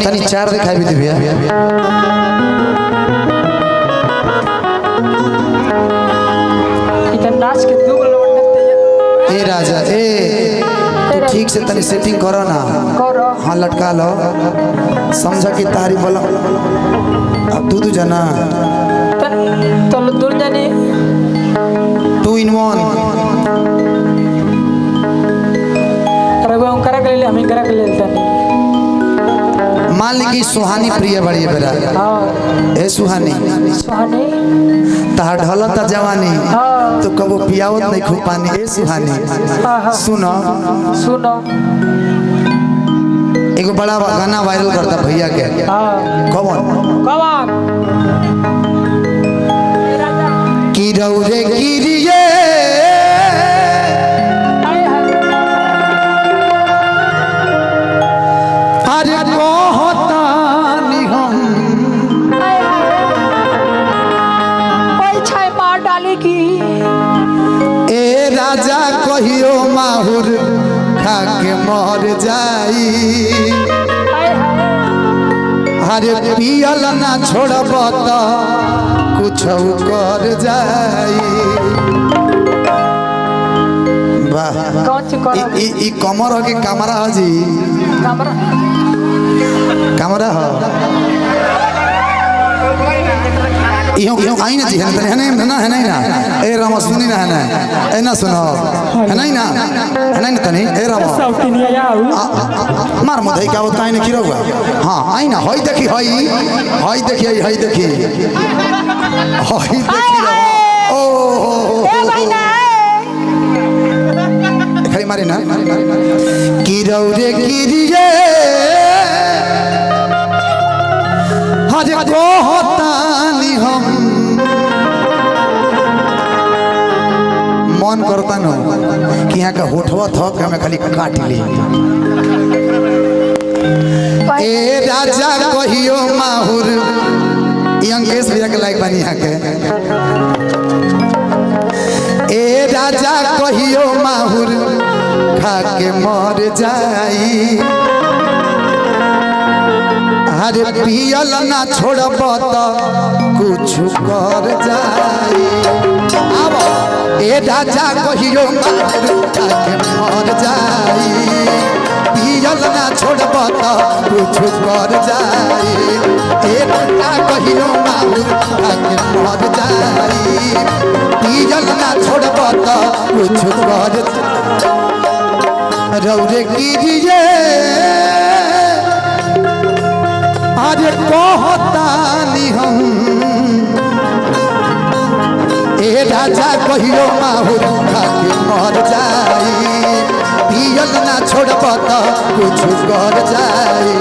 तनी चार दिखाई भी दिव्या इधर नाच के दो ए राजा ए तू ठीक से तनी सेटिंग करो ना करो हाँ लटका लो समझा कि तारी बोला अब दू जना तो दूर जानी 2 in 1 रघु हम करा के ले हम करा के ले जानी मान ली कि सुहानी प्रिय बड़ी बेरा हां ए सुहानी सुहानी तहार ढलता जवानी हां तो कबो पियावत नहीं खूब पानी ए सुहानी सुनो सुनो एगो बड़ा गाना वायरल करता भैया के हां कौन की रौरे गिरिए अरे कहतानी हम ओए छाय मार डालेगी ए राजा कहियो माहुर खा के मर जाई अरे पियल ना छोड़ब तो कुछ कर जाई वाह कौन सी करो ई कमर हो के कमरा हो जी कैमरा कमरा हो इहो आई ना जी है ना है ना ए रामा सुनी ना है ना ए ना सुनो है ना तनी ए रामा सब किनिया याऊ मार मधई का होता है ना किरो हां आई ना होई देखी होई देखी होई देखी ओ ए भाई ना खाली मारे ना किरौरे किरिए हरे कहतानी हम मन करता न कि यहाँ का होठवा थक हमें खाली काट ली ए राजा कहियो माहुर अंकेश भैया के लायक बनी यहाँ के ए राजा कहियो माहुर खा के मर जाई अरे पियल ना छोड़ब तो कुछ कर जाई अब ए राजा कहियो माहुर खा के मर जाई पियल ना छोड़ब तो कुछ कर जाई ए राजा कहियो माहुर खा के मर जाई पियल ना छोड़ब तो कुछ कर रौरे गिरिए अरे कहतानी हम ए राजा कहियो माहुर खा के मर जाई पियल ना छोड़ब तो कुछ कर जाई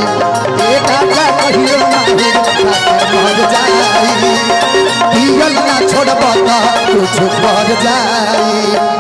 ए राजा कहियो माहुर खा के मर जाई पियल ना छोड़ब तो कुछ कर जाई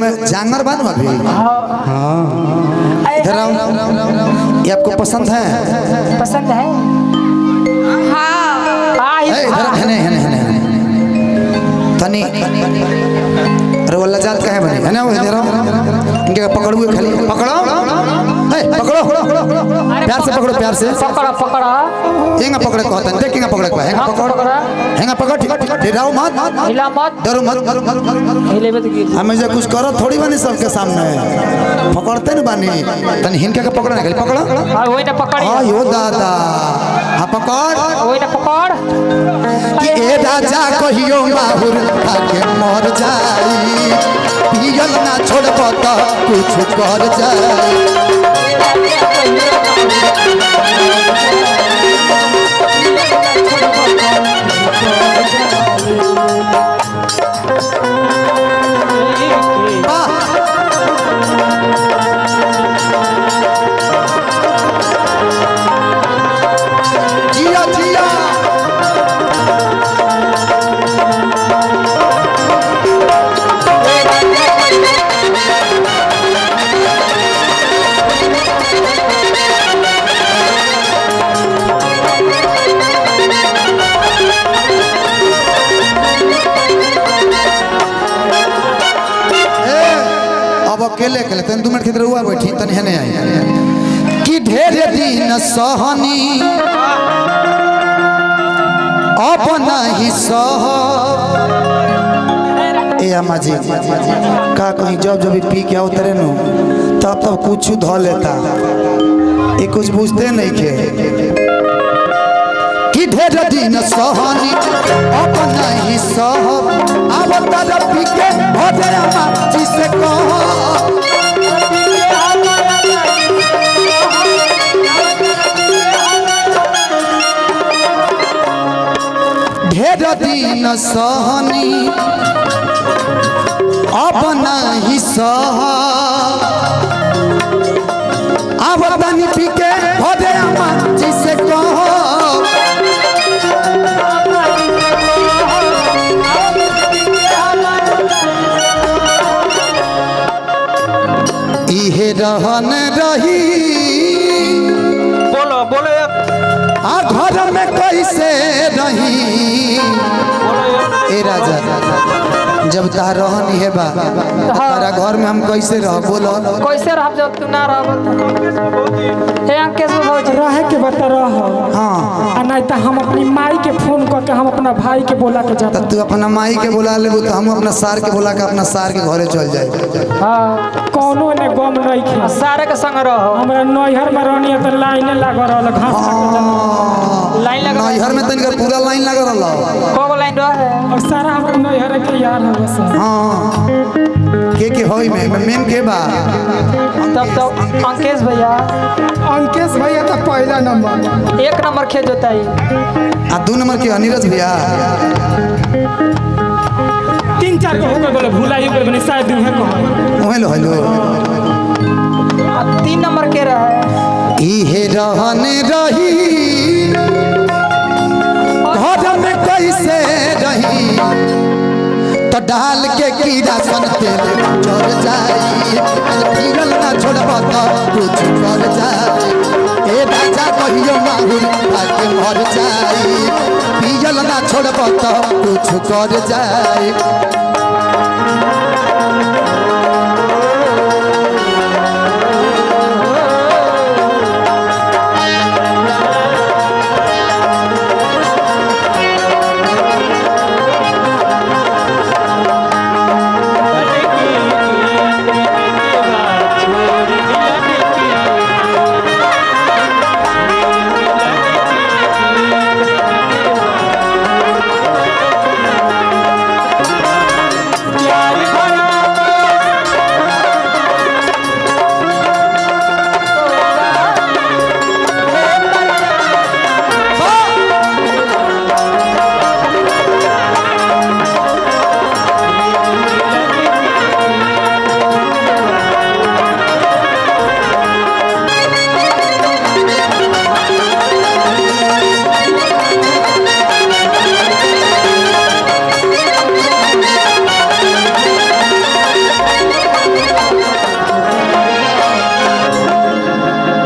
में जानवर बानू अभी हाँ इधर आओ ये आपको पसंद है पसंद है हाँ इधर है तनी अरे वल्ला जात का है बने है ना वो इधर आओ इनके पकड़ो खाली पकड़ो पकड़ो प्यार से पकड़ो प्यार से पकड़ा हेंगा पकड़े कहता है देखेंगा पकड़े को हेंगा पकड़ डराओ मत हिला मत डरो मत हिले मत गिर हमें जो कुछ करो थोड़ी बनी सबके सामने पकड़ते न बानी तनी हिनके के पकड़ो ना खाली पकड़ो हां वही ना पकड़ हां यो दादा हां पकड़ वही ना पकड़ कि ए राजा कहियो माहुर खाके मर जाई पियल ना छोड़ब तो कुछ कर जाई रउआ बैठी तन हेने आई कि ढेर दिन सहनी अब नहीं सह ए अम्मा जी का कहीं जब जब पी के उतरे नु तब तब कुछ धो लेता ये कुछ बुझते नहीं के कि ढेर दिन सहनी अब नहीं सह अब तारा पी के भजे अम्मा जी से कहो ढेर दिन सहनी अब नहीं सह अब तनी पी के भजे अम्मा जी से कहो इहे रहन रही बोलो बोलो आ घर में कैसे रही ए राजा जब तार रहन है बा तारा घर में हम कैसे रह बोलो कैसे रह जब तू ना रह हे अंकेश भौजी रहे के बता रह हाँ आ नहीं तो हम अपनी माई के फोन करके हम अपना भाई के बोला के जाता तू अपना माई के बुला लेबू तो हम अपना सार के बुला के अपना सार के घरे चल जाए हां कोनो ने गम नहीं खे सारे के संग रहो हमरा नैहर में रहनी है तो लाइन लग रहल घास लाइन लगा नैहर में तनिक पूरा लाइन लगा रहला को लाइन रहे और सारा हमरा नैहर के यार है बस हाँ के होई में मेम के बा तब तो अंकेश भैया अंकेश भैया तो पहला नंबर 1 नंबर खेत जोताई आ 2 नंबर के नीरज भैया 3-4 को होकर बोले भूला ही बोले शायद है कहो हेलो हेलो 3 नंबर के रहे इहे रहन रही घर में कैसे रही तो डाल के कीड़ा सन तेल चढ़ जाई फिरल ना छोड़ब तो कुछ कर जाई ए राजा कहियो माहुर खाके मर जाई पियल ना छोड़ब तो कुछ कर जाई